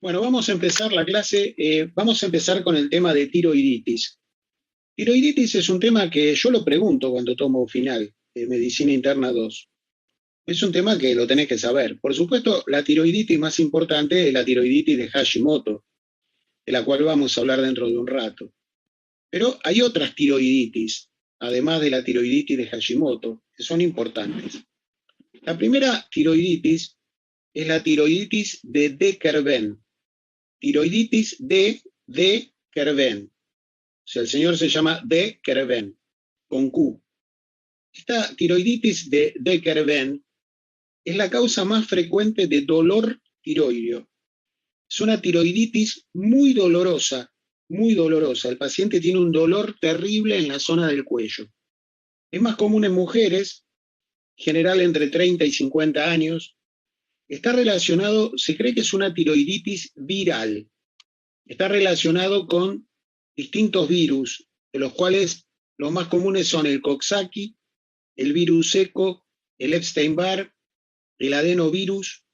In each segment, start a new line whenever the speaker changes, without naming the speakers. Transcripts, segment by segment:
Bueno, vamos a empezar la clase, vamos a empezar con el tema de tiroiditis. Tiroiditis es un tema que yo lo pregunto cuando tomo final de Medicina Interna 2. Es un tema que lo tenés que saber. Por supuesto, la tiroiditis más importante es la tiroiditis de Hashimoto, de la cual vamos a hablar dentro de un rato. Pero hay otras tiroiditis, además de la tiroiditis de Hashimoto, que son importantes. La primera tiroiditis es la tiroiditis de De-Quervain. Tiroiditis de Quervain. O sea, el señor se llama De Quervain, con Q. Esta tiroiditis de Quervain es la causa más frecuente de dolor tiroideo. Es una tiroiditis muy dolorosa, muy dolorosa. El paciente tiene un dolor terrible en la zona del cuello. Es más común en mujeres, en general entre 30 y 50 años. Está relacionado, se cree que es una tiroiditis viral. Está relacionado con distintos virus, de los cuales los más comunes son el Coxsackie, el virus seco, el Epstein-Barr, el adenovirus,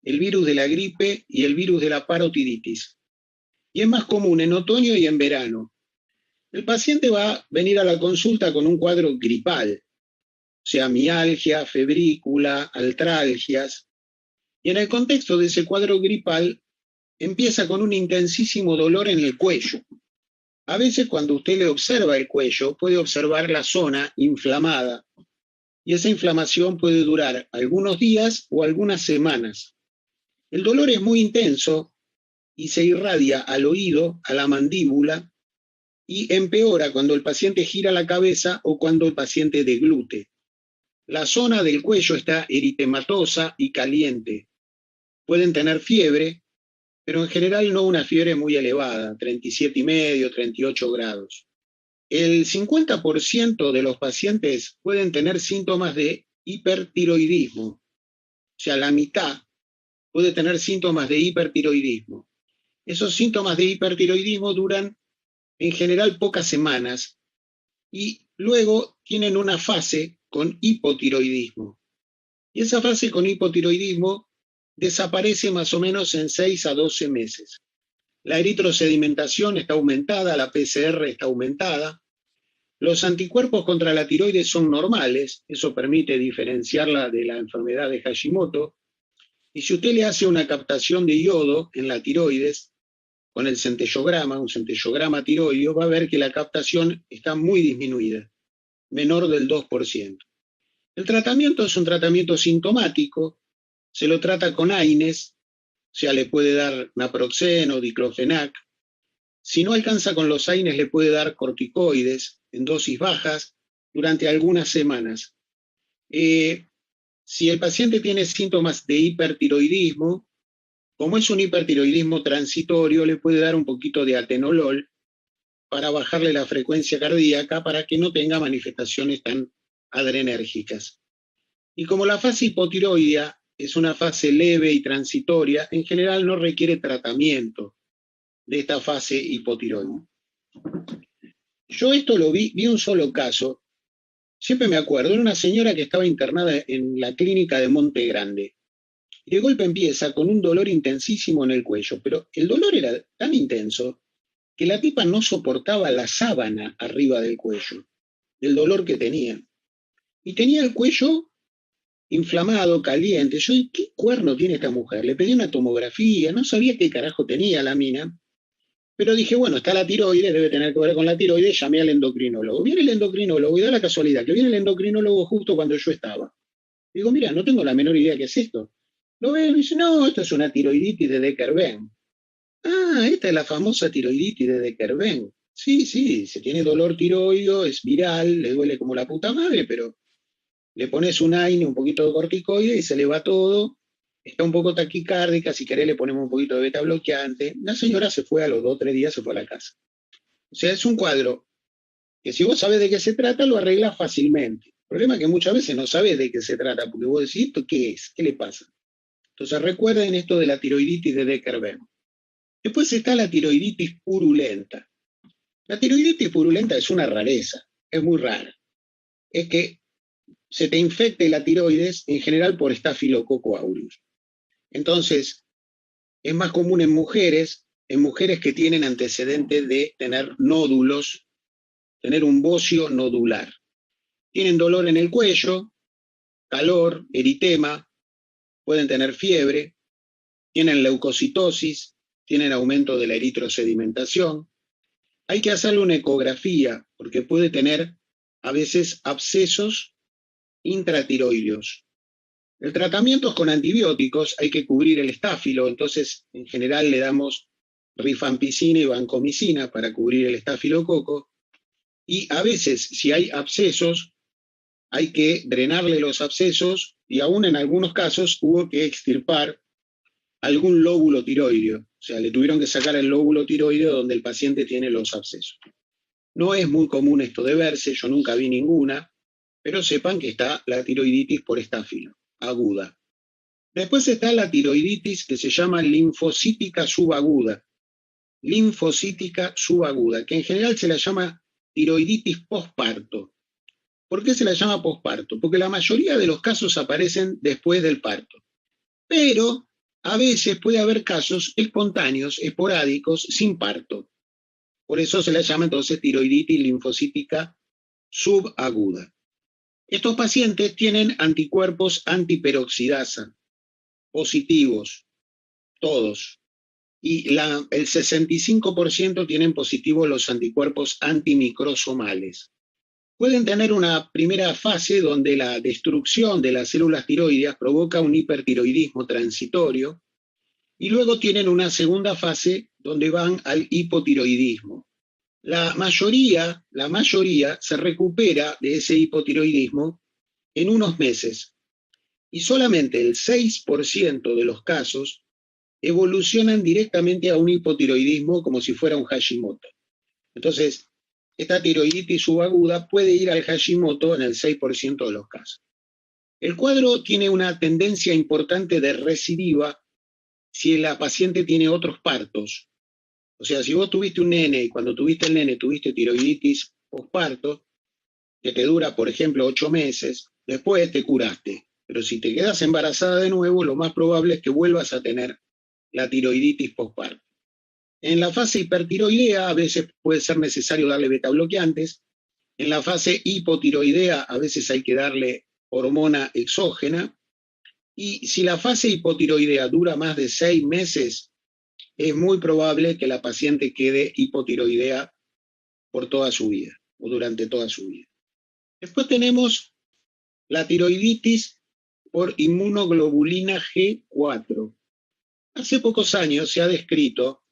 el virus de la gripe y el virus de la parotiditis. Y es más común en otoño y en verano. El paciente va a venir a la consulta con un cuadro gripal, o sea, mialgia, febrícula, artralgias. Y en el contexto de ese cuadro gripal empieza con un intensísimo dolor en el cuello. A veces cuando usted le observa el cuello, puede observar la zona inflamada y esa inflamación puede durar algunos días o algunas semanas. El dolor es muy intenso y se irradia al oído, a la mandíbula y empeora cuando el paciente gira la cabeza o cuando el paciente deglute. La zona del cuello está eritematosa y caliente. Pueden tener fiebre, pero en general no una fiebre muy elevada, 37,5, 38 grados. El 50% de los pacientes pueden tener síntomas de hipertiroidismo, o sea, la mitad puede tener síntomas de hipertiroidismo. Esos síntomas de hipertiroidismo duran en general pocas semanas y luego tienen una fase con hipotiroidismo. Y esa fase con hipotiroidismo desaparece más o menos en 6 a 12 meses. La eritrosedimentación está aumentada, la PCR está aumentada. Los anticuerpos contra la tiroides son normales, eso permite diferenciarla de la enfermedad de Hashimoto. Y si usted le hace una captación de yodo en la tiroides, con el centellograma, un centellograma tiroideo, va a ver que la captación está muy disminuida, menor del 2%. El tratamiento es un tratamiento sintomático, se lo trata con AINES, o sea, le puede dar naproxeno, diclofenac. Si no alcanza con los AINES, le puede dar corticoides en dosis bajas durante algunas semanas. Si el paciente tiene síntomas de hipertiroidismo, como es un hipertiroidismo transitorio, le puede dar un poquito de atenolol para bajarle la frecuencia cardíaca para que no tenga manifestaciones tan adrenérgicas. Y como la fase hipotiroidea es una fase leve y transitoria, en general no requiere tratamiento de esta fase hipotiroidea. Yo esto lo vi un solo caso, siempre me acuerdo, era una señora que estaba internada en la clínica de Monte Grande. Y de golpe empieza con un dolor intensísimo en el cuello, pero el dolor era tan intenso que la tipa no soportaba la sábana arriba del cuello, del dolor que tenía. Y tenía el cuello inflamado, caliente. Yo, ¿qué cuerno tiene esta mujer? Le pedí una tomografía, no sabía qué carajo tenía la mina, pero dije, bueno, está la tiroides, debe tener que ver con la tiroides, llamé al endocrinólogo. Viene el endocrinólogo y da la casualidad que viene el endocrinólogo justo cuando yo estaba. Digo, mira, no tengo la menor idea qué es esto. Lo ve y dice, no, esto es una tiroiditis de De Quervain. Ah, esta es la famosa tiroiditis de De Quervain. Sí, sí, se tiene dolor tiroideo, es viral, le duele como la puta madre, pero le pones un AINE, un poquito de corticoide y se le va todo. Está un poco taquicárdica, si querés le ponemos un poquito de beta bloqueante. La señora se fue a los 2 o 3 días, se fue a la casa. O sea, es un cuadro que si vos sabés de qué se trata, lo arreglás fácilmente. El problema es que muchas veces no sabés de qué se trata, porque vos decís, ¿esto qué es? ¿Qué le pasa? Entonces recuerden esto de la tiroiditis de De Quervain. Después está la tiroiditis purulenta. La tiroiditis purulenta es una rareza, es muy rara. Es que se te infecte la tiroides en general por Staphylococcus aureus. Entonces, Es más común en mujeres que tienen antecedentes de tener nódulos, tener un bocio nodular. Tienen dolor en el cuello, calor, eritema, pueden tener fiebre, tienen leucocitosis, tienen aumento de la eritrosedimentación. Hay que hacerle una ecografía porque puede tener a veces abscesos intratiroideos. El tratamiento es con antibióticos, hay que cubrir el estáfilo, entonces en general le damos rifampicina y vancomicina para cubrir el estafilococo, y a veces si hay abscesos hay que drenarle los abscesos y aún en algunos casos hubo que extirpar algún lóbulo tiroideo, o sea, le tuvieron que sacar el lóbulo tiroideo donde el paciente tiene los abscesos. No es muy común esto de verse, yo nunca vi ninguna, pero sepan que está la tiroiditis por estáfilo, aguda. Después está la tiroiditis que se llama linfocítica subaguda, que en general se la llama tiroiditis posparto. ¿Por qué se la llama posparto? Porque la mayoría de los casos aparecen después del parto. Pero a veces puede haber casos espontáneos, esporádicos, sin parto. Por eso se la llama entonces tiroiditis linfocítica subaguda. Estos pacientes tienen anticuerpos antiperoxidasa, positivos, todos. Y el 65% tienen positivos los anticuerpos antimicrosomales. Pueden tener una primera fase donde la destrucción de las células tiroideas provoca un hipertiroidismo transitorio y luego tienen una segunda fase donde van al hipotiroidismo. La mayoría se recupera de ese hipotiroidismo en unos meses y solamente el 6% de los casos evolucionan directamente a un hipotiroidismo como si fuera un Hashimoto. Entonces, esta tiroiditis subaguda puede ir al Hashimoto en el 6% de los casos. El cuadro tiene una tendencia importante de recidiva si la paciente tiene otros partos. O sea, si vos tuviste un nene y cuando tuviste el nene tuviste tiroiditis posparto, que te dura, por ejemplo, 8 meses, después te curaste. Pero si te quedas embarazada de nuevo, lo más probable es que vuelvas a tener la tiroiditis posparto. En la fase hipertiroidea a veces puede ser necesario darle betabloqueantes. En la fase hipotiroidea a veces hay que darle hormona exógena. Y si la fase hipotiroidea dura más de 6 meses, es muy probable que la paciente quede hipotiroidea por toda su vida o durante toda su vida. Después tenemos la tiroiditis por inmunoglobulina G4. Hace pocos años se ha descrito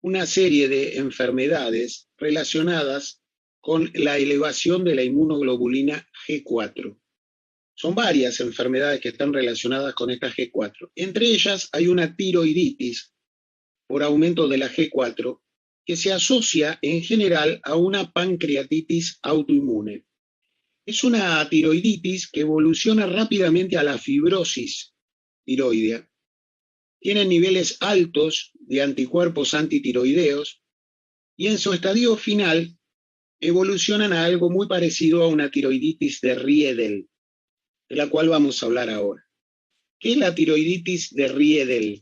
una serie de enfermedades relacionadas con la elevación de la inmunoglobulina G4. Son varias enfermedades que están relacionadas con esta G4. Entre ellas hay una tiroiditis por aumento de la G4 que se asocia en general a una pancreatitis autoinmune. Es una tiroiditis que evoluciona rápidamente a la fibrosis tiroidea. Tiene niveles altos de anticuerpos antitiroideos y en su estadio final evolucionan a algo muy parecido a una tiroiditis de Riedel, de la cual vamos a hablar ahora. ¿Qué es la tiroiditis de Riedel?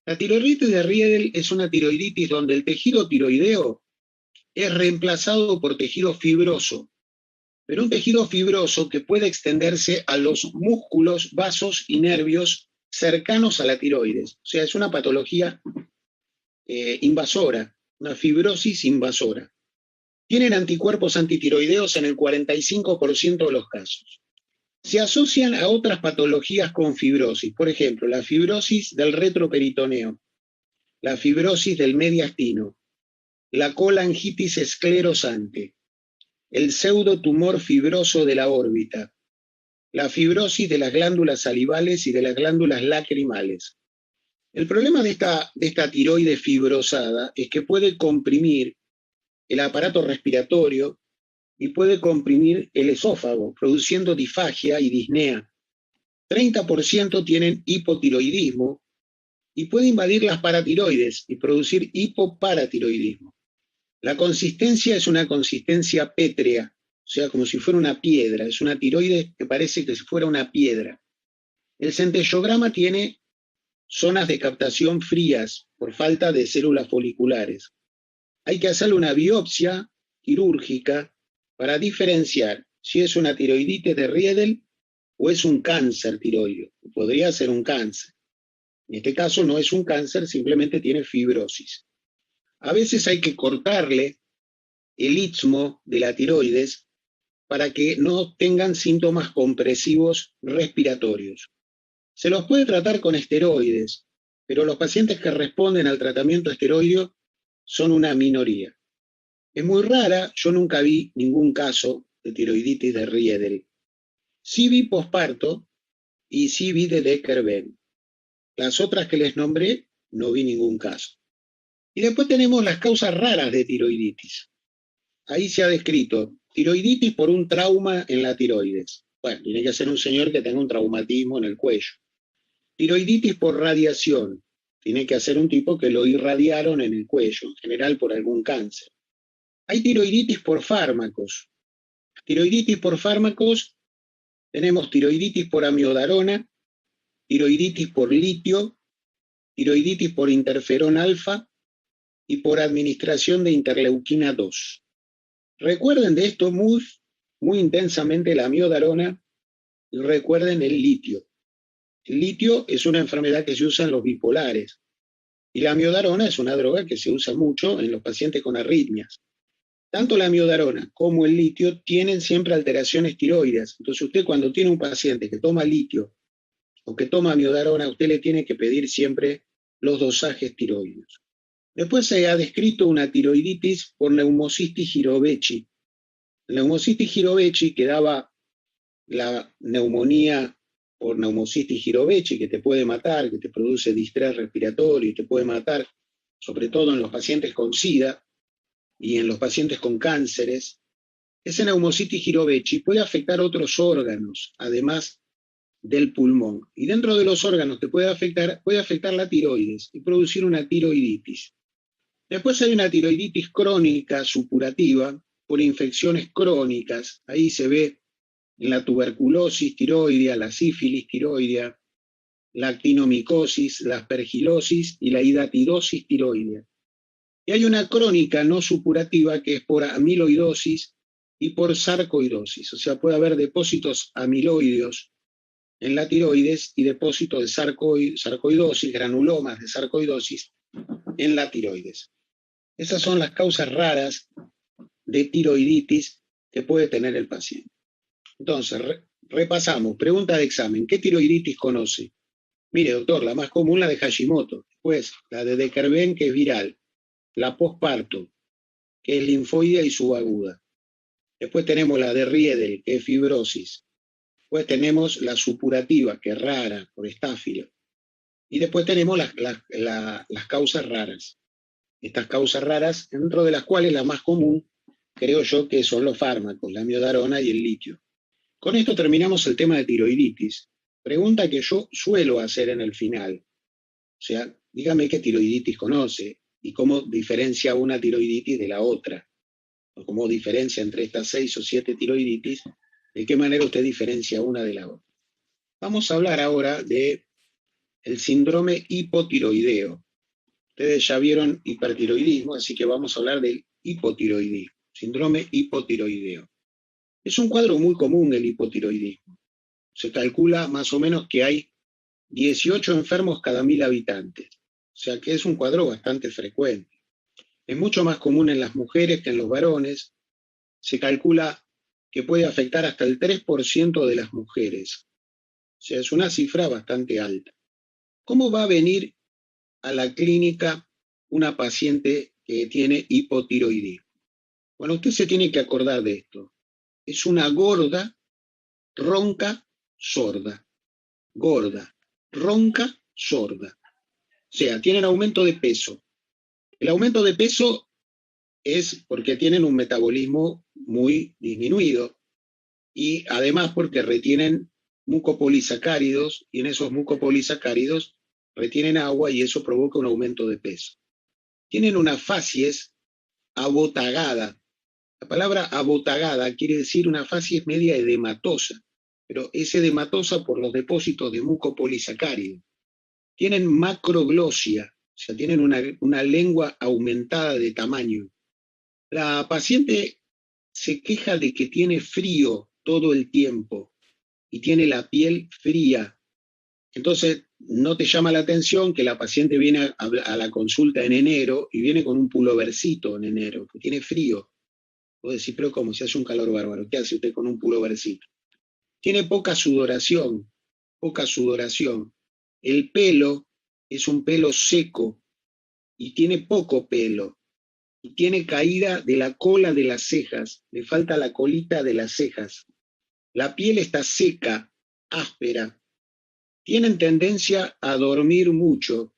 La tiroiditis de Riedel es una tiroiditis donde el tejido tiroideo es reemplazado por tejido fibroso, pero un tejido fibroso que puede extenderse a los músculos, vasos y nervios cercanos a la tiroides. O sea, es una patología invasora, una fibrosis invasora. Tienen anticuerpos antitiroideos en el 45% de los casos. Se asocian a otras patologías con fibrosis, por ejemplo, la fibrosis del retroperitoneo, la fibrosis del mediastino, la colangitis esclerosante, el pseudotumor fibroso de la órbita, la fibrosis de las glándulas salivales y de las glándulas lacrimales. El problema de esta tiroide fibrosada es que puede comprimir el aparato respiratorio y puede comprimir el esófago, produciendo disfagia y disnea. 30% tienen hipotiroidismo y puede invadir las paratiroides y producir hipoparatiroidismo. La consistencia es una consistencia pétrea, o sea, como si fuera una piedra. Es una tiroides que parece que si fuera una piedra. El centellograma tiene zonas de captación frías por falta de células foliculares. Hay que hacerle una biopsia quirúrgica para diferenciar si es una tiroiditis de Riedel o es un cáncer tiroideo. Podría ser un cáncer. En este caso no es un cáncer, simplemente tiene fibrosis. A veces hay que cortarle el istmo de la tiroides para que no tengan síntomas compresivos respiratorios. Se los puede tratar con esteroides, pero los pacientes que responden al tratamiento esteroideo son una minoría. Es muy rara, yo nunca vi ningún caso de tiroiditis de Riedel. Sí vi posparto y sí vi de Decker-Benn. Las otras que les nombré, no vi ningún caso. Y después tenemos las causas raras de tiroiditis. Ahí se ha descrito tiroiditis por un trauma en la tiroides. Bueno, tiene que ser un señor que tenga un traumatismo en el cuello. Tiroiditis por radiación. Tiene que ser un tipo que lo irradiaron en el cuello, en general por algún cáncer. Hay tiroiditis por fármacos. Tiroiditis por fármacos, tenemos tiroiditis por amiodarona, tiroiditis por litio, tiroiditis por interferón alfa y por administración de interleuquina 2. Recuerden de esto muy intensamente la amiodarona y recuerden el litio. El litio es una enfermedad que se usa en los bipolares y la amiodarona es una droga que se usa mucho en los pacientes con arritmias. Tanto la amiodarona como el litio tienen siempre alteraciones tiroideas. Entonces usted cuando tiene un paciente que toma litio o que toma amiodarona, usted le tiene que pedir siempre los dosajes tiroideos. Después se ha descrito una tiroiditis por neumocistis girovechi. La neumocistis girovechi, que daba la neumonía por neumocistis girovechi, que te puede matar, que te produce distrés respiratorio y te puede matar, sobre todo en los pacientes con SIDA y en los pacientes con cánceres. Esa neumocistis girovechi puede afectar otros órganos, además del pulmón. Y dentro de los órganos que puede afectar la tiroides y producir una tiroiditis. Después hay una tiroiditis crónica supurativa por infecciones crónicas. Ahí se ve en la tuberculosis tiroidea, la sífilis tiroidea, la actinomicosis, la aspergilosis y la hidatidosis tiroidea. Y hay una crónica no supurativa que es por amiloidosis y por sarcoidosis. O sea, puede haber depósitos amiloideos en la tiroides y depósitos de sarcoidosis, granulomas de sarcoidosis en la tiroides. Esas son las causas raras de tiroiditis que puede tener el paciente. Entonces, repasamos. Pregunta de examen. ¿Qué tiroiditis conoce? Mire, doctor, la más común, la de Hashimoto. Después, la de Decker-Benn, que es viral. La posparto, que es linfoidea y subaguda. Después tenemos la de Riedel, que es fibrosis. Después tenemos la supurativa, que es rara, por estáfilo. Y después tenemos las causas raras. Estas causas raras, dentro de las cuales la más común, creo yo, que son los fármacos, la amiodarona y el litio. Con esto terminamos el tema de tiroiditis. Pregunta que yo suelo hacer en el final. O sea, dígame qué tiroiditis conoce y cómo diferencia una tiroiditis de la otra. O cómo diferencia entre estas 6 o 7 tiroiditis, de qué manera usted diferencia una de la otra. Vamos a hablar ahora del síndrome hipotiroideo. Ustedes ya vieron hipertiroidismo, así que vamos a hablar del hipotiroidismo, síndrome hipotiroideo. Es un cuadro muy común el hipotiroidismo. Se calcula más o menos que hay 18 enfermos cada 1000 habitantes. O sea que es un cuadro bastante frecuente. Es mucho más común en las mujeres que en los varones. Se calcula que puede afectar hasta el 3% de las mujeres. O sea, es una cifra bastante alta. ¿Cómo va a venir a la clínica una paciente que tiene hipotiroidismo? Bueno, usted se tiene que acordar de esto. Es una gorda, ronca, sorda. Gorda, ronca, sorda. O sea, tienen aumento de peso. El aumento de peso es porque tienen un metabolismo muy disminuido y además porque retienen mucopolisacáridos y en esos mucopolisacáridos retienen agua y eso provoca un aumento de peso. Tienen una facies abotagada. La palabra abotagada quiere decir una facies media edematosa, pero es edematosa por los depósitos de mucopolisacáridos. tienen macroglosia, o sea, tienen una lengua aumentada de tamaño. La paciente se queja de que tiene frío todo el tiempo y tiene la piel fría. Entonces, no te llama la atención que la paciente viene a la consulta en enero y viene con un pulovercito en enero, que tiene frío. Vos decís, pero ¿cómo? Si hace un calor bárbaro, ¿qué hace usted con un pulovercito? Tiene poca sudoración, poca sudoración. El pelo es un pelo seco y tiene poco pelo. Y tiene caída de la cola de las cejas, le falta la colita de las cejas. La piel está seca, áspera. Tienen tendencia a dormir mucho,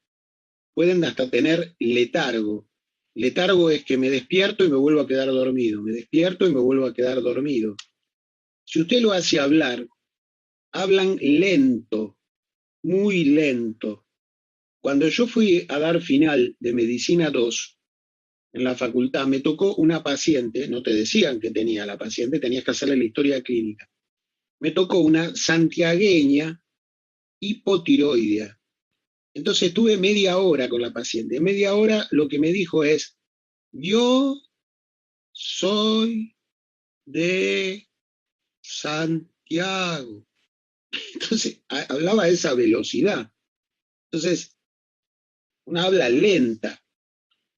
pueden hasta tener letargo. Letargo es que me despierto y me vuelvo a quedar dormido, me despierto y me vuelvo a quedar dormido. Si usted lo hace hablar, hablan lento, muy lento. Cuando yo fui a dar final de Medicina 2 en la facultad, me tocó una paciente, no te decían que tenía la paciente, tenías que hacerle la historia clínica. Me tocó una santiagueña hipotiroidea. Entonces estuve media hora con la paciente. En media hora lo que me dijo es, yo soy de Santiago. Entonces hablaba a esa velocidad. Entonces, una habla lenta.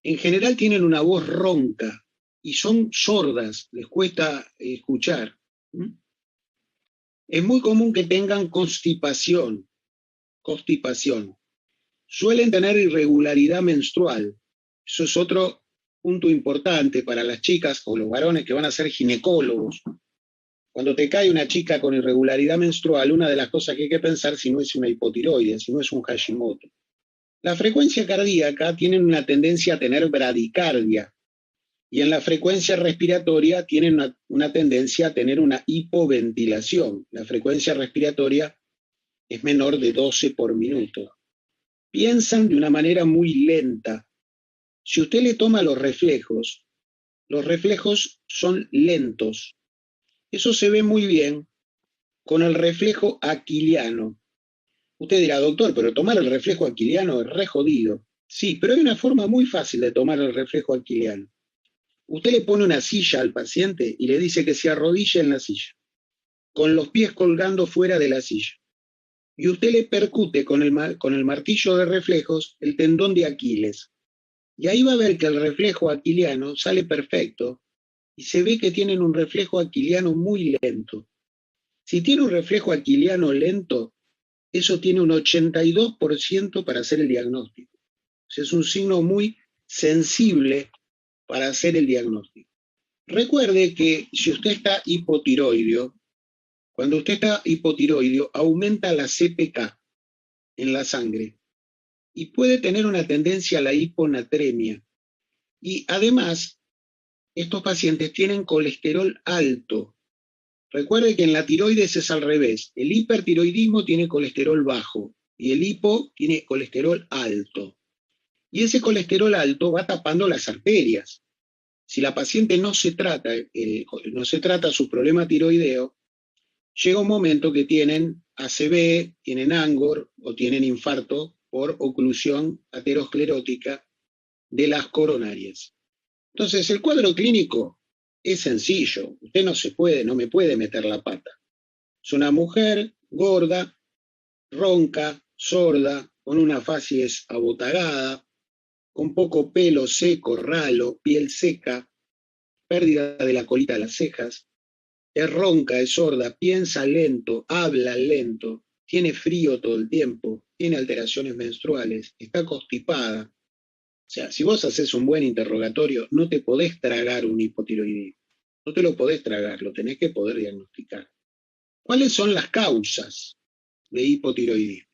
En general tienen una voz ronca y son sordas, les cuesta escuchar. Es muy común que tengan constipación. Suelen tener irregularidad menstrual. Eso es otro punto importante para las chicas o los varones que van a ser ginecólogos. Cuando te cae una chica con irregularidad menstrual, una de las cosas que hay que pensar si no es una hipotiroides, si no es un Hashimoto. La frecuencia cardíaca tiene una tendencia a tener bradicardia y en la frecuencia respiratoria tienen una tendencia a tener una hipoventilación. La frecuencia respiratoria es menor de 12 por minuto. Piensan de una manera muy lenta. Si usted le toma los reflejos son lentos. Eso se ve muy bien con el reflejo aquiliano. Usted dirá, doctor, pero tomar el reflejo aquiliano es re jodido. Sí, pero hay una forma muy fácil de tomar el reflejo aquiliano. Usted le pone una silla al paciente y le dice que se arrodille en la silla, con los pies colgando fuera de la silla. Y usted le percute con el martillo de reflejos el tendón de Aquiles. Y ahí va a ver que el reflejo aquiliano sale perfecto y se ve que tienen un reflejo aquiliano muy lento. Si tiene un reflejo aquiliano lento, eso tiene un 82% para hacer el diagnóstico. O sea, es un signo muy sensible para hacer el diagnóstico. Recuerde que si usted está hipotiroideo, cuando usted está hipotiroideo, aumenta la CPK en la sangre y puede tener una tendencia a la hiponatremia. Y además, estos pacientes tienen colesterol alto. Recuerde que en la tiroides es al revés. El hipertiroidismo tiene colesterol bajo y el hipo tiene colesterol alto. Y ese colesterol alto va tapando las arterias. Si la paciente no se trata su problema tiroideo, llega un momento que tienen ACV, tienen ANGOR o tienen infarto por oclusión aterosclerótica de las coronarias. Entonces, el cuadro clínico es sencillo. Usted no me puede meter la pata. Es una mujer gorda, ronca, sorda, con una facies abotagada, con poco pelo seco, ralo, piel seca, pérdida de la colita de las cejas, es ronca, es sorda, piensa lento, habla lento, tiene frío todo el tiempo, tiene alteraciones menstruales, está constipada. O sea, si vos haces un buen interrogatorio, no te podés tragar un hipotiroidismo. No te lo podés tragar, lo tenés que poder diagnosticar. ¿Cuáles son las causas de hipotiroidismo?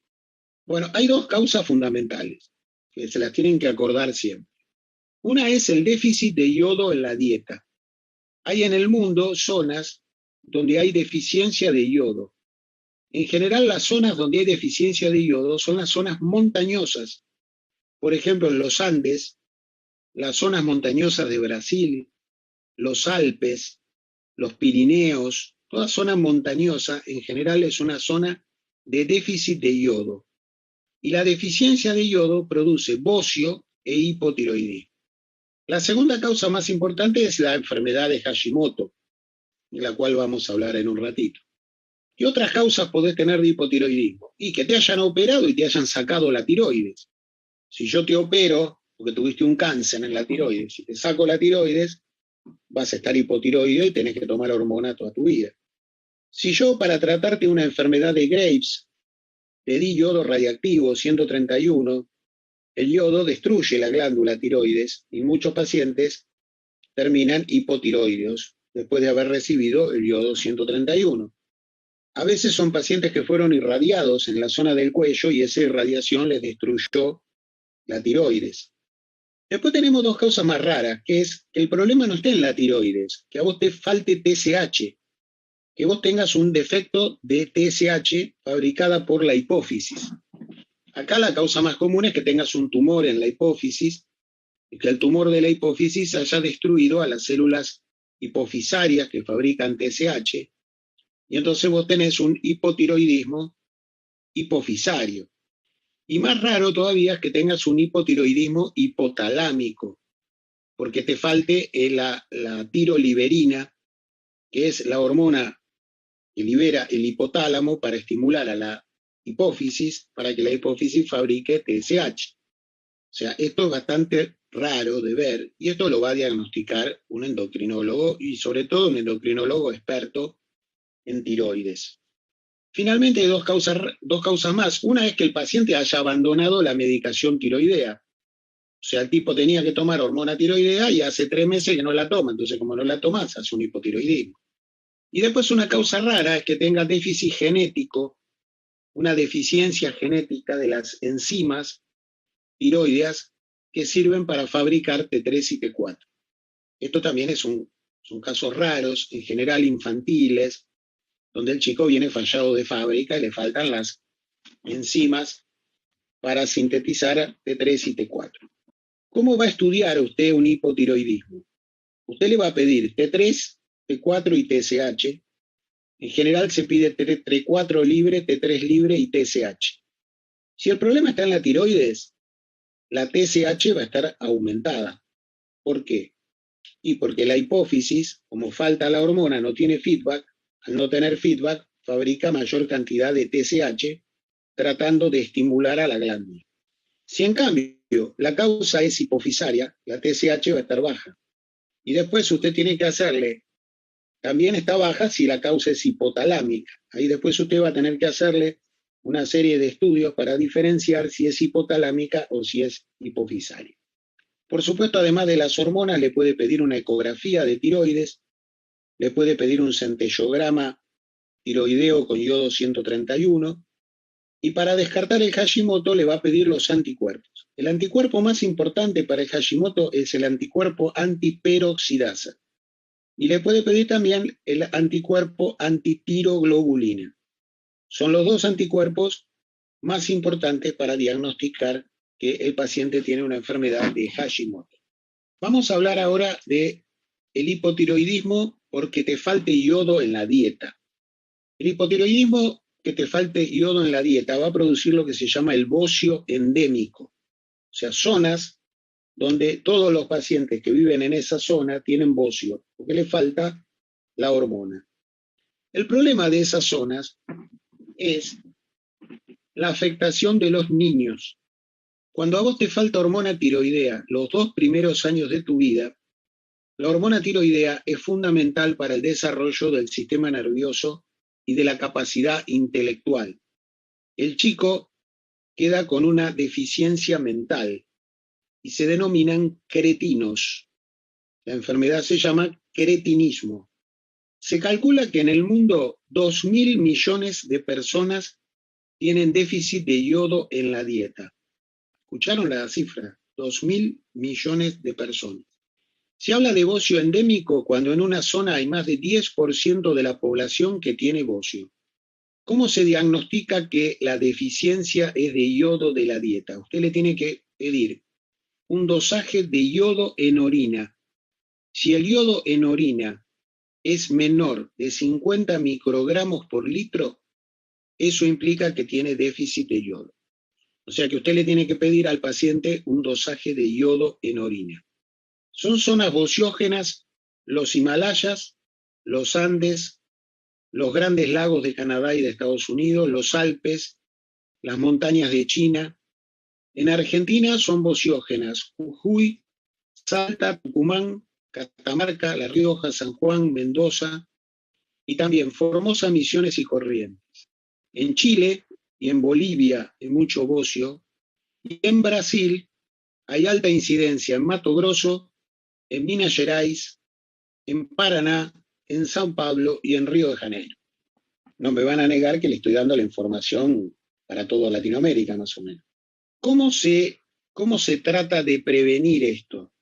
Bueno, hay dos causas fundamentales que se las tienen que acordar siempre. Una es el déficit de yodo en la dieta. Hay en el mundo zonas donde hay deficiencia de yodo. En general, las zonas donde hay deficiencia de yodo son las zonas montañosas. Por ejemplo, en los Andes, las zonas montañosas de Brasil, los Alpes, los Pirineos, toda zona montañosa en general es una zona de déficit de yodo. Y la deficiencia de yodo produce bocio e hipotiroidismo. La segunda causa más importante es la enfermedad de Hashimoto, de la cual vamos a hablar en un ratito. ¿Qué otras causas podés tener de hipotiroidismo? Y que te hayan operado y te hayan sacado la tiroides. Si yo te opero porque tuviste un cáncer en la tiroides, si te saco la tiroides, vas a estar hipotiroideo y tenés que tomar hormona toda tu vida. Si yo para tratarte una enfermedad de Graves te di yodo radiactivo 131, el yodo destruye la glándula tiroides y muchos pacientes terminan hipotiroideos después de haber recibido el yodo 131. A veces son pacientes que fueron irradiados en la zona del cuello y esa irradiación les destruyó la tiroides. Después tenemos dos causas más raras, que es que el problema no está en la tiroides, que a vos te falte TSH, que vos tengas un defecto de TSH fabricada por la hipófisis. Acá la causa más común es que tengas un tumor en la hipófisis y que el tumor de la hipófisis haya destruido a las células hipofisarias que fabrican TSH y entonces vos tenés un hipotiroidismo hipofisario. Y más raro todavía es que tengas un hipotiroidismo hipotalámico, porque te falte la tiroliberina, que es la hormona que libera el hipotálamo para estimular a la hipófisis, para que la hipófisis fabrique TSH. O sea, esto es bastante raro de ver, y esto lo va a diagnosticar un endocrinólogo, y sobre todo un endocrinólogo experto en tiroides. Finalmente hay dos causas más. Una es que el paciente haya abandonado la medicación tiroidea. O sea, el tipo tenía que tomar hormona tiroidea y hace 3 meses que no la toma. Entonces, como no la tomas, hace un hipotiroidismo. Y después una causa rara es que tenga déficit genético, una deficiencia genética de las enzimas tiroideas que sirven para fabricar T3 y T4. Esto también son casos raros, en general infantiles, donde el chico viene fallado de fábrica y le faltan las enzimas para sintetizar T3 y T4. ¿Cómo va a estudiar usted un hipotiroidismo? Usted le va a pedir T3, T4 y TSH. En general se pide T4 libre, T3 libre y TSH. Si el problema está en la tiroides, la TSH va a estar aumentada. ¿Por qué? Y porque la hipófisis, como falta la hormona, no tiene feedback. Al no tener feedback, fabrica mayor cantidad de TSH, tratando de estimular a la glándula. Si en cambio la causa es hipofisaria, la TSH va a estar baja. Y después usted tiene que hacerle, también está baja si la causa es hipotalámica. Ahí después usted va a tener que hacerle una serie de estudios para diferenciar si es hipotalámica o si es hipofisaria. Por supuesto, además de las hormonas, le puede pedir una ecografía de tiroides, le puede pedir un centellograma tiroideo con yodo 131, y para descartar el Hashimoto le va a pedir los anticuerpos. El anticuerpo más importante para el Hashimoto es el anticuerpo antiperoxidasa, y le puede pedir también el anticuerpo antitiroglobulina. Son los dos anticuerpos más importantes para diagnosticar que el paciente tiene una enfermedad de Hashimoto. Vamos a hablar ahora de el hipotiroidismo porque te falte yodo en la dieta. El hipotiroidismo que te falte yodo en la dieta va a producir lo que se llama el bocio endémico. O sea, zonas donde todos los pacientes que viven en esa zona tienen bocio, porque le falta la hormona. El problema de esas zonas es la afectación de los niños. Cuando a vos te falta hormona tiroidea los 2 primeros años de tu vida, la hormona tiroidea es fundamental para el desarrollo del sistema nervioso y de la capacidad intelectual. El chico queda con una deficiencia mental y se denominan cretinos. La enfermedad se llama cretinismo. Se calcula que en el mundo 2.000 millones de personas tienen déficit de yodo en la dieta. ¿Escucharon la cifra? 2.000 millones de personas. Se habla de bocio endémico cuando en una zona hay más de 10% de la población que tiene bocio. ¿Cómo se diagnostica que la deficiencia es de yodo de la dieta? Usted le tiene que pedir un dosaje de yodo en orina. Si el yodo en orina es menor de 50 microgramos por litro, eso implica que tiene déficit de yodo. O sea que usted le tiene que pedir al paciente un dosaje de yodo en orina. Son zonas bociógenas los Himalayas, los Andes, los grandes lagos de Canadá y de Estados Unidos, los Alpes, las montañas de China. En Argentina son bociógenas Jujuy, Salta, Tucumán, Catamarca, La Rioja, San Juan, Mendoza y también Formosa, Misiones y Corrientes. En Chile y en Bolivia hay mucho bocio, y en Brasil hay alta incidencia en Mato Grosso, en Minas Gerais, en Paraná, en São Paulo y en Río de Janeiro. No me van a negar que le estoy dando la información para toda Latinoamérica, más o menos. ¿Cómo se trata de prevenir esto?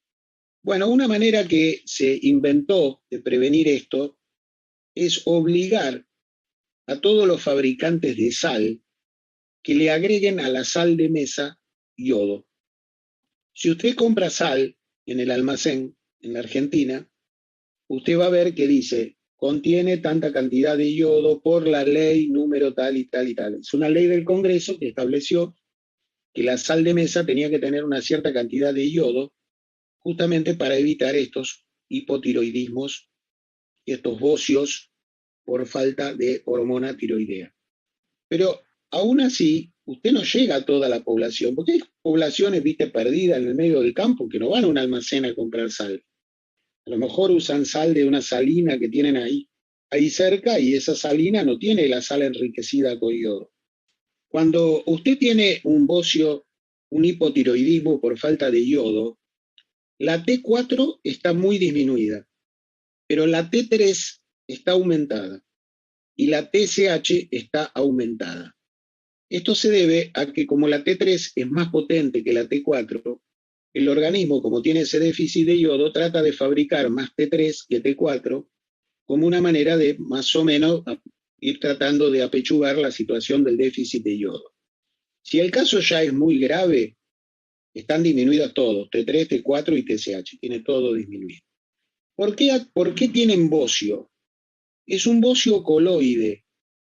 Bueno, una manera que se inventó de prevenir esto es obligar a todos los fabricantes de sal que le agreguen a la sal de mesa yodo. Si usted compra sal en el almacén en la Argentina, usted va a ver que dice, contiene tanta cantidad de yodo por la ley número tal y tal y tal. Es una ley del Congreso que estableció que la sal de mesa tenía que tener una cierta cantidad de yodo justamente para evitar estos hipotiroidismos y estos bocios por falta de hormona tiroidea. Pero aún así, usted no llega a toda la población, porque hay poblaciones, viste, perdidas en el medio del campo que no van a un almacén a comprar sal. A lo mejor usan sal de una salina que tienen ahí cerca y esa salina no tiene la sal enriquecida con yodo. Cuando usted tiene un bocio, un hipotiroidismo por falta de yodo, la T4 está muy disminuida, pero la T3 está aumentada y la TSH está aumentada. Esto se debe a que como la T3 es más potente que la T4, el organismo, como tiene ese déficit de yodo, trata de fabricar más T3 que T4 como una manera de más o menos ir tratando de apechugar la situación del déficit de yodo. Si el caso ya es muy grave, están disminuidos todos, T3, T4 y TSH, tiene todo disminuido. ¿Por qué tienen bocio? Es un bocio coloide,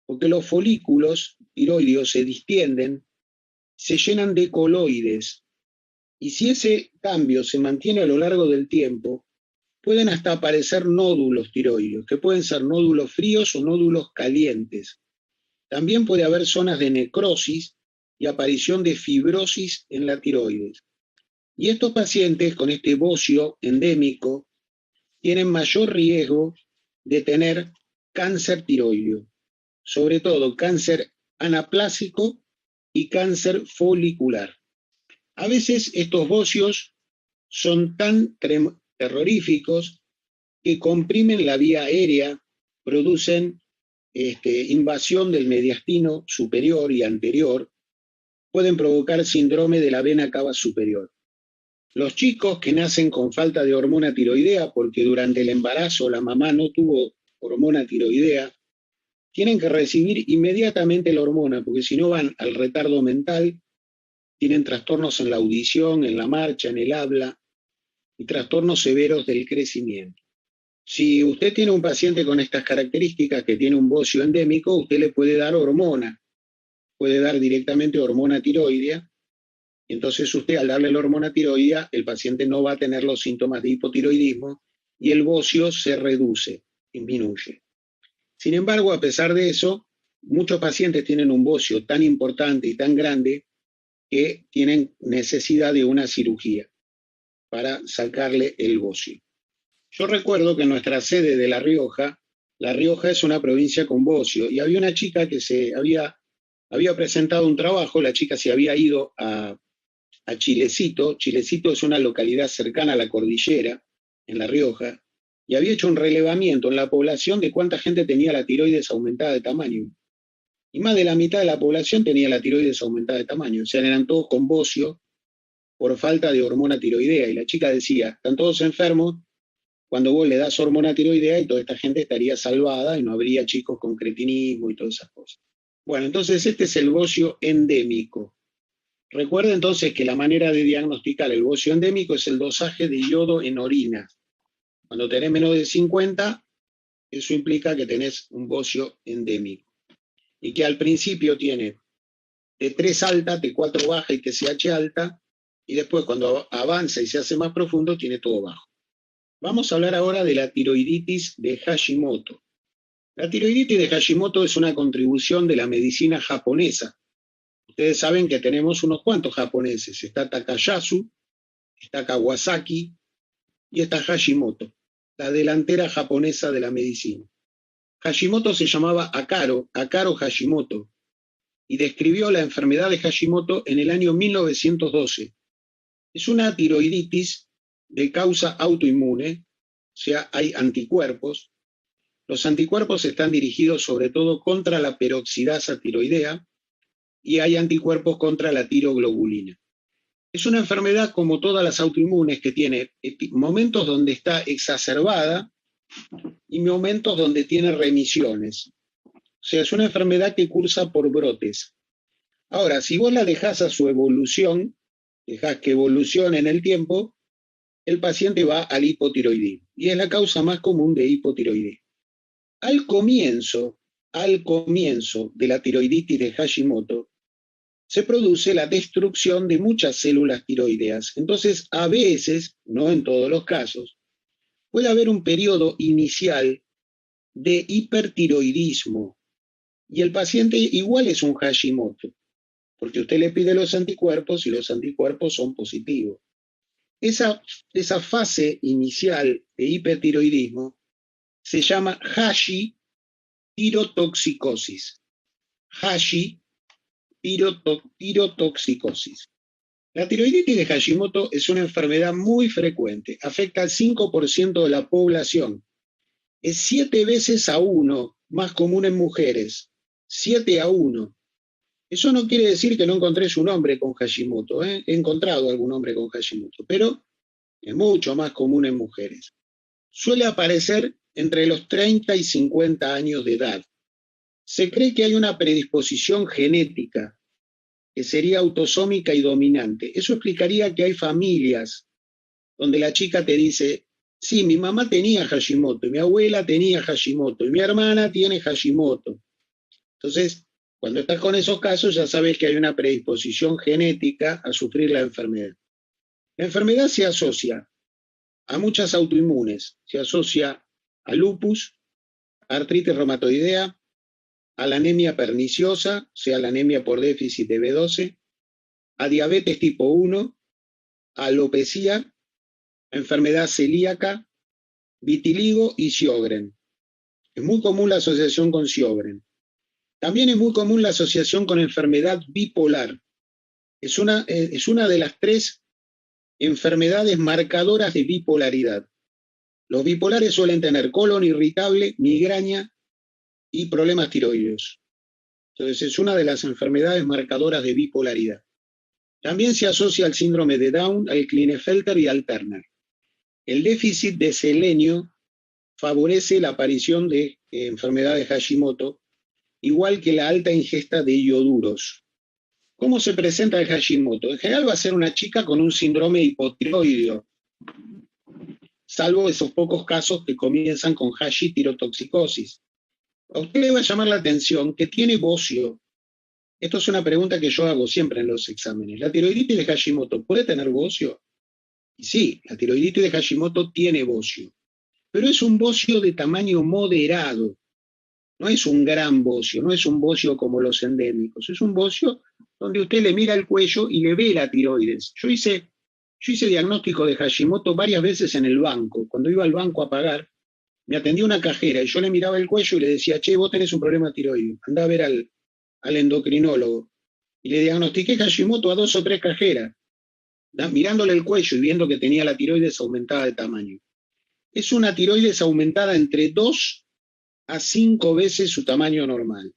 porque los folículos tiroideos se distienden, se llenan de coloides, y si ese cambio se mantiene a lo largo del tiempo, pueden hasta aparecer nódulos tiroideos, que pueden ser nódulos fríos o nódulos calientes. También puede haber zonas de necrosis y aparición de fibrosis en la tiroides. Y estos pacientes con este bocio endémico tienen mayor riesgo de tener cáncer tiroideo, sobre todo cáncer anaplásico y cáncer folicular. A veces estos bocios son tan terroríficos que comprimen la vía aérea, producen invasión del mediastino superior y anterior, pueden provocar síndrome de la vena cava superior. Los chicos que nacen con falta de hormona tiroidea, porque durante el embarazo la mamá no tuvo hormona tiroidea, tienen que recibir inmediatamente la hormona, porque si no van al retardo mental, tienen trastornos en la audición, en la marcha, en el habla y trastornos severos del crecimiento. Si usted tiene un paciente con estas características que tiene un bocio endémico, usted le puede dar hormona, puede dar directamente hormona tiroidea, y entonces usted al darle la hormona tiroidea, el paciente no va a tener los síntomas de hipotiroidismo y el bocio se reduce, disminuye. Sin embargo, a pesar de eso, muchos pacientes tienen un bocio tan importante y tan grande que tienen necesidad de una cirugía para sacarle el bocio. Yo recuerdo que en nuestra sede de La Rioja es una provincia con bocio, y había una chica que había presentado un trabajo, la chica se había ido a Chilecito. Chilecito es una localidad cercana a la cordillera, en La Rioja, y había hecho un relevamiento en la población de cuánta gente tenía la tiroides aumentada de tamaño. Y más de la mitad de la población tenía la tiroides aumentada de tamaño, o sea, eran todos con bocio por falta de hormona tiroidea. Y la chica decía, están todos enfermos, cuando vos le das hormona tiroidea y toda esta gente estaría salvada y no habría chicos con cretinismo y todas esas cosas. Bueno, entonces este es el bocio endémico. Recuerda entonces que la manera de diagnosticar el bocio endémico es el dosaje de yodo en orina. Cuando tenés menos de 50, eso implica que tenés un bocio endémico y que al principio tiene T3 alta, T4 baja y TSH alta, y después cuando avanza y se hace más profundo tiene todo bajo. Vamos a hablar ahora de la tiroiditis de Hashimoto. La tiroiditis de Hashimoto es una contribución de la medicina japonesa. Ustedes saben que tenemos unos cuantos japoneses. Está Takayasu, está Kawasaki y está Hashimoto, la delantera japonesa de la medicina. Hashimoto se llamaba Akaro Hashimoto, y describió la enfermedad de Hashimoto en el año 1912. Es una tiroiditis de causa autoinmune, o sea, hay anticuerpos. Los anticuerpos están dirigidos sobre todo contra la peroxidasa tiroidea y hay anticuerpos contra la tiroglobulina. Es una enfermedad como todas las autoinmunes que tiene momentos donde está exacerbada y momentos donde tiene remisiones. O sea, es una enfermedad que cursa por brotes. Ahora, si vos la dejás a su evolución, dejás que evolucione en el tiempo, el paciente va al hipotiroidismo y es la causa más común de hipotiroidismo. Al comienzo de la tiroiditis de Hashimoto, se produce la destrucción de muchas células tiroideas. Entonces, a veces, no en todos los casos, puede haber un periodo inicial de hipertiroidismo y el paciente igual es un Hashimoto, porque usted le pide los anticuerpos y los anticuerpos son positivos. Esa fase inicial de hipertiroidismo se llama Hashi-tirotoxicosis. Hashi-tirotoxicosis. La tiroiditis de Hashimoto es una enfermedad muy frecuente, afecta al 5% de la población. Es 7 veces a 1 más común en mujeres, 7 a 1. Eso no quiere decir que no encontré un hombre con Hashimoto, He encontrado algún hombre con Hashimoto, pero es mucho más común en mujeres. Suele aparecer entre los 30 y 50 años de edad. Se cree que hay una predisposición genética que sería autosómica y dominante. Eso explicaría que hay familias donde la chica te dice, sí, mi mamá tenía Hashimoto, y mi abuela tenía Hashimoto, y mi hermana tiene Hashimoto. Entonces, cuando estás con esos casos, ya sabes que hay una predisposición genética a sufrir la enfermedad. La enfermedad se asocia a muchas autoinmunes, se asocia a lupus, a artritis reumatoidea, a la anemia perniciosa, o sea, la anemia por déficit de B12, a diabetes tipo 1, a alopecia, a enfermedad celíaca, vitiligo y Sjögren. Es muy común la asociación con Sjögren. También es muy común la asociación con enfermedad bipolar. Es una de las 3 enfermedades marcadoras de bipolaridad. Los bipolares suelen tener colon irritable, migraña y problemas tiroideos. Entonces es una de las enfermedades marcadoras de bipolaridad. También se asocia al síndrome de Down, al Klinefelter y al Turner. El déficit de selenio favorece la aparición de enfermedad de Hashimoto, igual que la alta ingesta de ioduros. ¿Cómo se presenta el Hashimoto? En general va a ser una chica con un síndrome hipotiroideo, salvo esos pocos casos que comienzan con Hashi-tirotoxicosis. A usted le va a llamar la atención que tiene bocio. Esto es una pregunta que yo hago siempre en los exámenes. ¿La tiroiditis de Hashimoto puede tener bocio? Y sí, la tiroiditis de Hashimoto tiene bocio, pero es un bocio de tamaño moderado. No es un gran bocio, no es un bocio como los endémicos, es un bocio donde usted le mira el cuello y le ve la tiroides. Yo hice diagnóstico de Hashimoto varias veces en el banco. Cuando iba al banco a pagar, me atendió una cajera y yo le miraba el cuello y le decía, che, vos tenés un problema tiroideo, andá a ver al endocrinólogo. Y le diagnostiqué Hashimoto a 2 o 3 cajeras, mirándole el cuello y viendo que tenía la tiroides aumentada de tamaño. Es una tiroides aumentada entre 2 a 5 veces su tamaño normal.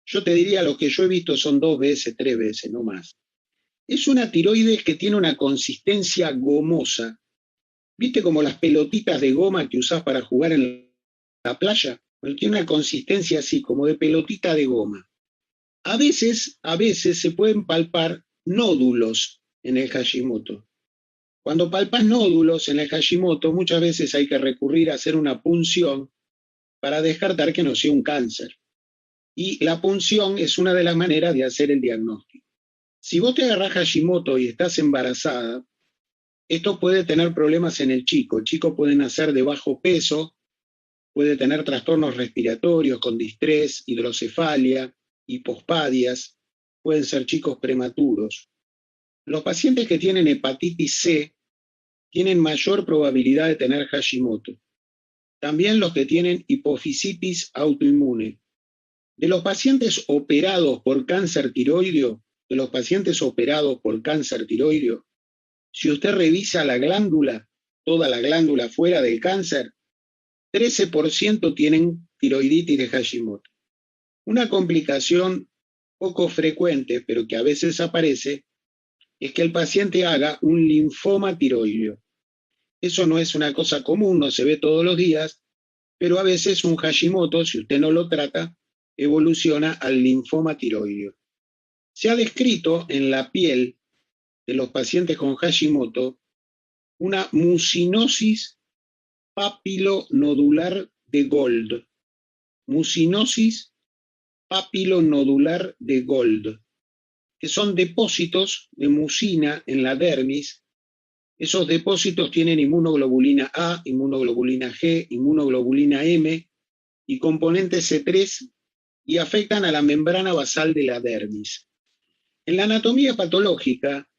Yo te diría, los que yo he visto son 2 veces, 3 veces, no más. Es una tiroides que tiene una consistencia gomosa. ¿Viste como las pelotitas de goma que usás para jugar en la playa? Bueno, tiene una consistencia así, como de pelotita de goma. A veces se pueden palpar nódulos en el Hashimoto. Cuando palpas nódulos en el Hashimoto, muchas veces hay que recurrir a hacer una punción para descartar que no sea un cáncer. Y la punción es una de las maneras de hacer el diagnóstico. Si vos te agarrás Hashimoto y estás embarazada, esto puede tener problemas en el chico. El chico puede nacer de bajo peso, puede tener trastornos respiratorios con distrés, hidrocefalia, hipospadias, pueden ser chicos prematuros. Los pacientes que tienen hepatitis C tienen mayor probabilidad de tener Hashimoto. También los que tienen hipofisitis autoinmune. De los pacientes operados por cáncer tiroideo, si usted revisa la glándula, toda la glándula fuera del cáncer, 13% tienen tiroiditis de Hashimoto. Una complicación poco frecuente, pero que a veces aparece, es que el paciente haga un linfoma tiroideo. Eso no es una cosa común, no se ve todos los días, pero a veces un Hashimoto, si usted no lo trata, evoluciona al linfoma tiroideo. Se ha descrito en la piel de los pacientes con Hashimoto una mucinosis papilonodular de Gold. Mucinosis papilonodular de Gold, que son depósitos de mucina en la dermis. Esos depósitos tienen inmunoglobulina A, inmunoglobulina G, inmunoglobulina M y componente C3 y afectan a la membrana basal de la dermis. En la anatomía patológica,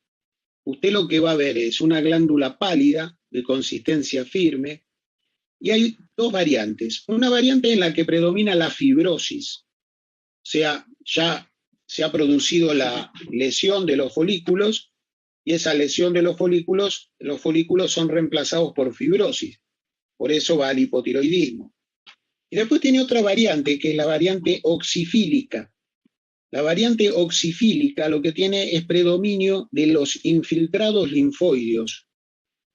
usted lo que va a ver es una glándula pálida de consistencia firme y hay dos variantes. Una variante en la que predomina la fibrosis, o sea, ya se ha producido la lesión de los folículos y esa lesión de los folículos son reemplazados por fibrosis. Por eso va al hipotiroidismo. Y después tiene otra variante, que es la variante oxifílica. La variante oxifílica lo que tiene es predominio de los infiltrados linfoideos,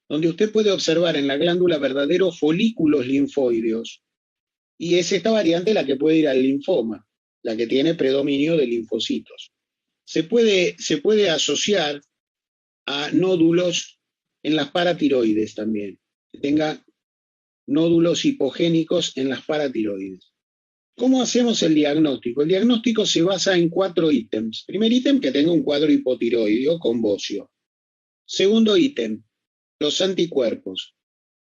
donde usted puede observar en la glándula verdaderos folículos linfoideos. Y es esta variante la que puede ir al linfoma, la que tiene predominio de linfocitos. Se puede asociar a nódulos en las paratiroides también, que tenga nódulos hipogénicos en las paratiroides. ¿Cómo hacemos el diagnóstico? El diagnóstico se basa en 4 ítems. Primer ítem, que tenga un cuadro hipotiroideo con bocio. Segundo ítem, los anticuerpos.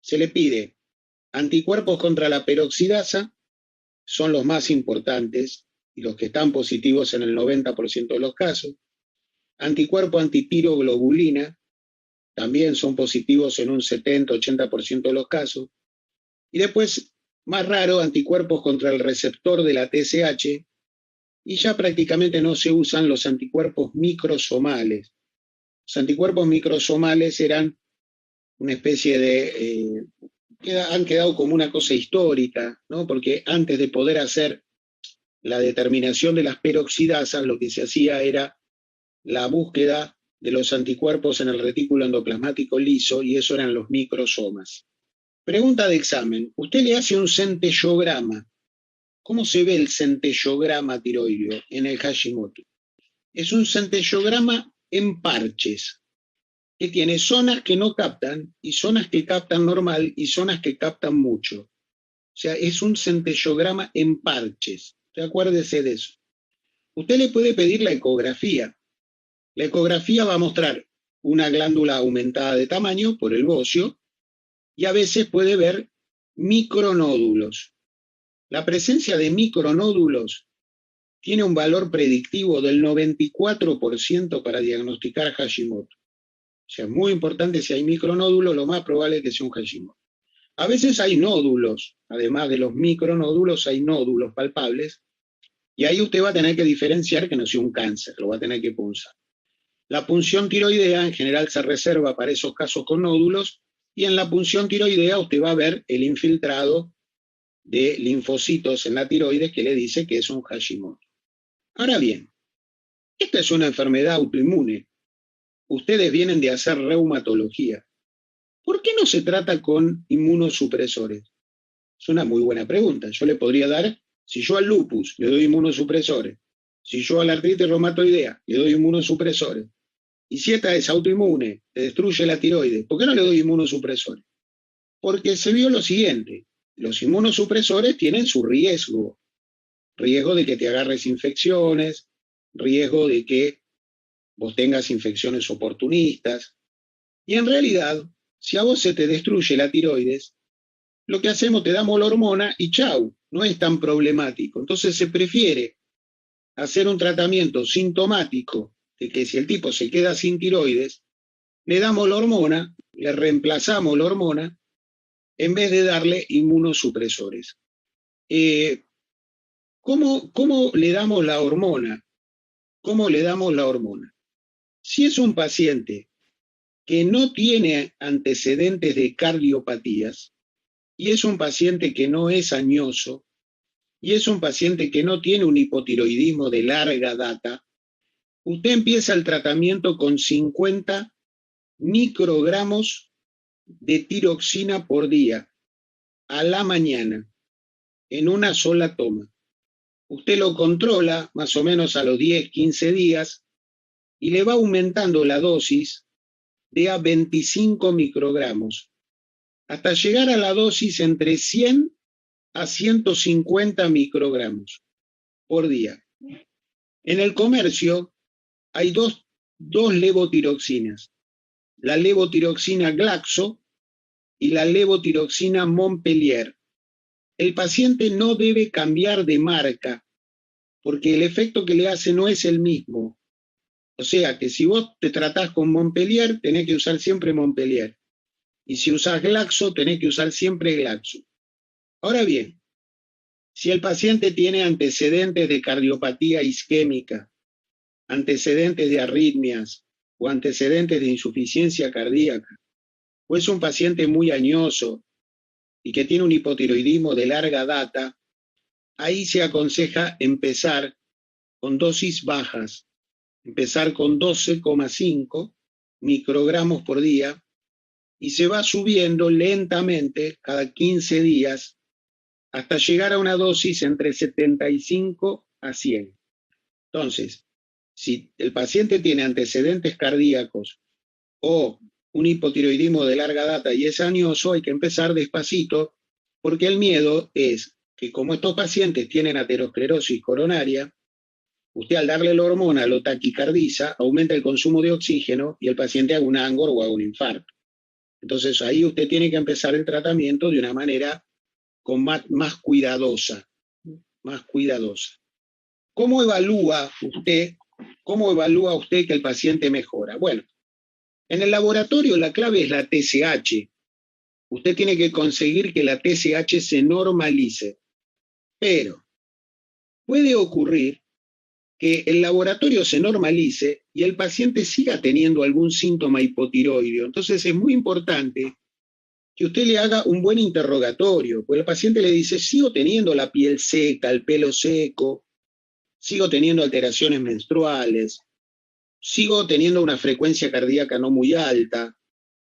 Se le pide anticuerpos contra la peroxidasa, son los más importantes y los que están positivos en el 90% de los casos. Anticuerpo antitiroglobulina, también son positivos en un 70-80% de los casos. Y después, más raro, anticuerpos contra el receptor de la TSH, y ya prácticamente no se usan los anticuerpos microsomales. Los anticuerpos microsomales eran una especie de... han quedado como una cosa histórica, ¿no? Porque antes de poder hacer la determinación de las peroxidasas, lo que se hacía era la búsqueda de los anticuerpos en el retículo endoplasmático liso, y eso eran los microsomas. Pregunta de examen. Usted le hace un centellograma. ¿Cómo se ve el centellograma tiroideo en el Hashimoto? Es un centellograma en parches, que tiene zonas que no captan y zonas que captan normal y zonas que captan mucho. O sea, es un centellograma en parches. Acuérdese de eso. Usted le puede pedir la ecografía. La ecografía va a mostrar una glándula aumentada de tamaño por el bocio y a veces puede ver micronódulos. La presencia de micronódulos tiene un valor predictivo del 94% para diagnosticar Hashimoto. O sea, es muy importante. Si hay micronódulos, lo más probable es que sea un Hashimoto. A veces hay nódulos, además de los micronódulos, hay nódulos palpables, y ahí usted va a tener que diferenciar que no sea un cáncer, lo va a tener que punzar. La punción tiroidea en general se reserva para esos casos con nódulos, y en la punción tiroidea usted va a ver el infiltrado de linfocitos en la tiroides que le dice que es un Hashimoto. Ahora bien, esta es una enfermedad autoinmune. Ustedes vienen de hacer reumatología. ¿Por qué no se trata con inmunosupresores? Es una muy buena pregunta. Yo le podría dar, si yo al lupus le doy inmunosupresores, si yo a la artritis reumatoidea le doy inmunosupresores, y si esta es autoinmune, te destruye la tiroides, ¿por qué no le doy inmunosupresores? Porque se vio lo siguiente: los inmunosupresores tienen su riesgo. riesgo de que te agarres infecciones, riesgo de que vos tengas infecciones oportunistas. Y en realidad, si a vos se te destruye la tiroides, lo que hacemos, te damos la hormona y chau, no es tan problemático. Entonces se prefiere hacer un tratamiento sintomático de que si el tipo se queda sin tiroides, le damos la hormona, le reemplazamos la hormona, en vez de darle inmunosupresores. ¿Cómo le damos la hormona? ¿Cómo le damos la hormona? Si es un paciente que no tiene antecedentes de cardiopatías, y es un paciente que no es añoso, y es un paciente que no tiene un hipotiroidismo de larga data, usted empieza el tratamiento con 50 microgramos de tiroxina por día, a la mañana, en una sola toma. Usted lo controla más o menos a los 10, 15 días y le va aumentando la dosis de a 25 microgramos, hasta llegar a la dosis entre 100 a 150 microgramos por día. En el comercio hay dos levotiroxinas, la levotiroxina Glaxo y la levotiroxina Montpellier. El paciente no debe cambiar de marca porque el efecto que le hace no es el mismo. O sea que si vos te tratás con Montpellier, tenés que usar siempre Montpellier. Y si usás Glaxo, tenés que usar siempre Glaxo. Ahora bien, si el paciente tiene antecedentes de cardiopatía isquémica, antecedentes de arritmias o antecedentes de insuficiencia cardíaca, o es un paciente muy añoso y que tiene un hipotiroidismo de larga data, ahí se aconseja empezar con dosis bajas, empezar con 12,5 microgramos por día y se va subiendo lentamente cada 15 días hasta llegar a una dosis entre 75 a 100. Entonces, si el paciente tiene antecedentes cardíacos o un hipotiroidismo de larga data y es añoso, hay que empezar despacito, porque el miedo es que como estos pacientes tienen aterosclerosis coronaria, usted al darle la hormona lo taquicardiza, aumenta el consumo de oxígeno y el paciente haga un ANGOR o haga un infarto. Entonces ahí usted tiene que empezar el tratamiento de una manera más cuidadosa, más cuidadosa. ¿Cómo evalúa usted que el paciente mejora? Bueno, en el laboratorio la clave es la TSH. Usted tiene que conseguir que la TSH se normalice. Pero puede ocurrir que el laboratorio se normalice y el paciente siga teniendo algún síntoma hipotiroideo. Entonces es muy importante que usted le haga un buen interrogatorio, porque el paciente le dice, sigo teniendo la piel seca, el pelo seco, sigo teniendo alteraciones menstruales, sigo teniendo una frecuencia cardíaca no muy alta.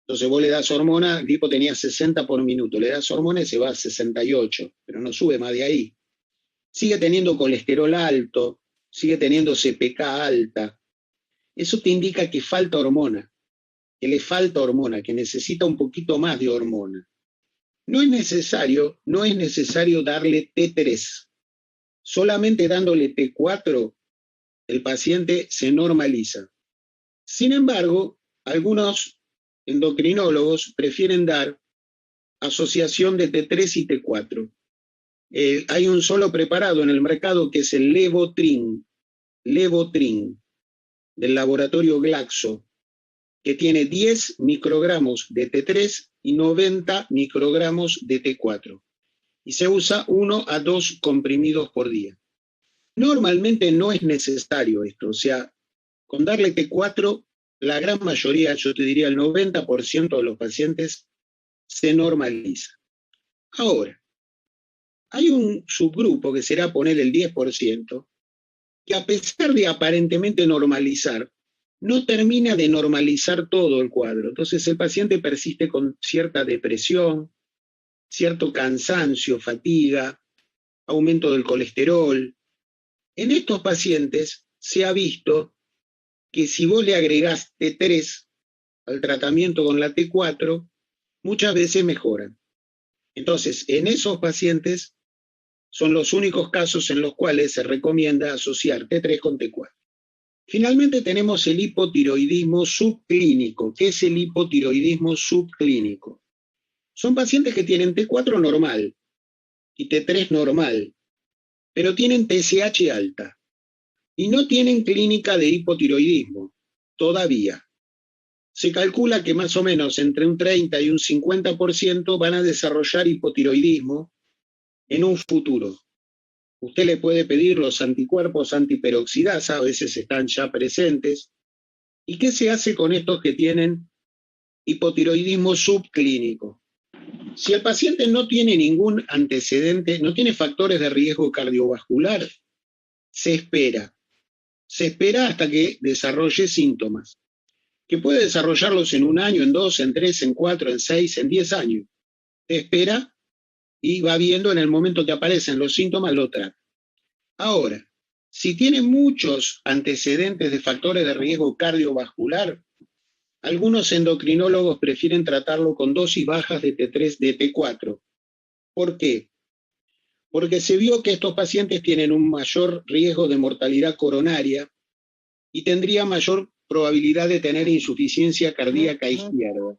Entonces vos le das hormona, el tipo tenía 60 por minuto, le das hormona y se va a 68, pero no sube más de ahí. Sigue teniendo colesterol alto, sigue teniendo CPK alta. Eso te indica que falta hormona, que le falta hormona, que necesita un poquito más de hormona. No es necesario darle T3. Solamente dándole T4, el paciente se normaliza. Sin embargo, algunos endocrinólogos prefieren dar asociación de T3 y T4. Hay un solo preparado en el mercado que es el Levotrin, del laboratorio Glaxo, que tiene 10 microgramos de T3 y 90 microgramos de T4. Y se usa 1 a 2 comprimidos por día. Normalmente no es necesario esto, o sea, con darle T4, la gran mayoría, yo te diría el 90% de los pacientes se normaliza. Ahora, hay un subgrupo que será poner el 10%, que a pesar de aparentemente normalizar, no termina de normalizar todo el cuadro. Entonces el paciente persiste con cierta depresión, cierto cansancio, fatiga, aumento del colesterol. En estos pacientes se ha visto que si vos le agregás T3 al tratamiento con la T4, muchas veces mejoran. Entonces, en esos pacientes Son los únicos casos en los cuales se recomienda asociar T3 con T4. Finalmente tenemos el hipotiroidismo subclínico. ¿Qué es el hipotiroidismo subclínico? Son pacientes que tienen T4 normal y T3 normal, pero tienen TSH alta y no tienen clínica de hipotiroidismo todavía. Se calcula que más o menos entre un 30 y un 50% van a desarrollar hipotiroidismo en un futuro. Usted le puede pedir los anticuerpos antiperoxidasa, a veces están ya presentes. ¿Y qué se hace con estos que tienen hipotiroidismo subclínico? Si el paciente no tiene ningún antecedente, no tiene factores de riesgo cardiovascular, se espera. Se espera hasta que desarrolle síntomas, que puede desarrollarlos en 1 año, en 2, en 3, en 4, en 6, en 10 años. Se espera y va viendo en el momento que aparecen los síntomas, lo trata. Ahora, si tiene muchos antecedentes de factores de riesgo cardiovascular, algunos endocrinólogos prefieren tratarlo con dosis bajas de T3, de T4. ¿Por qué? Porque se vio que estos pacientes tienen un mayor riesgo de mortalidad coronaria y tendría mayor probabilidad de tener insuficiencia cardíaca izquierda.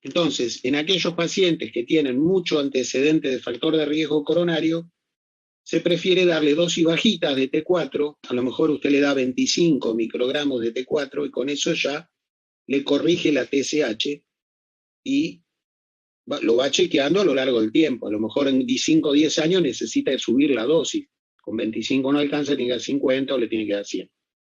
Entonces, en aquellos pacientes que tienen mucho antecedente de factor de riesgo coronario, se prefiere darle dosis bajitas de T4, a lo mejor usted le da 25 microgramos de T4 y con eso ya le corrige la TSH y lo va chequeando a lo largo del tiempo. A lo mejor en 5 o 10 años necesita subir la dosis. Con 25 no alcanza, tiene que dar 50 o le tiene que dar 100.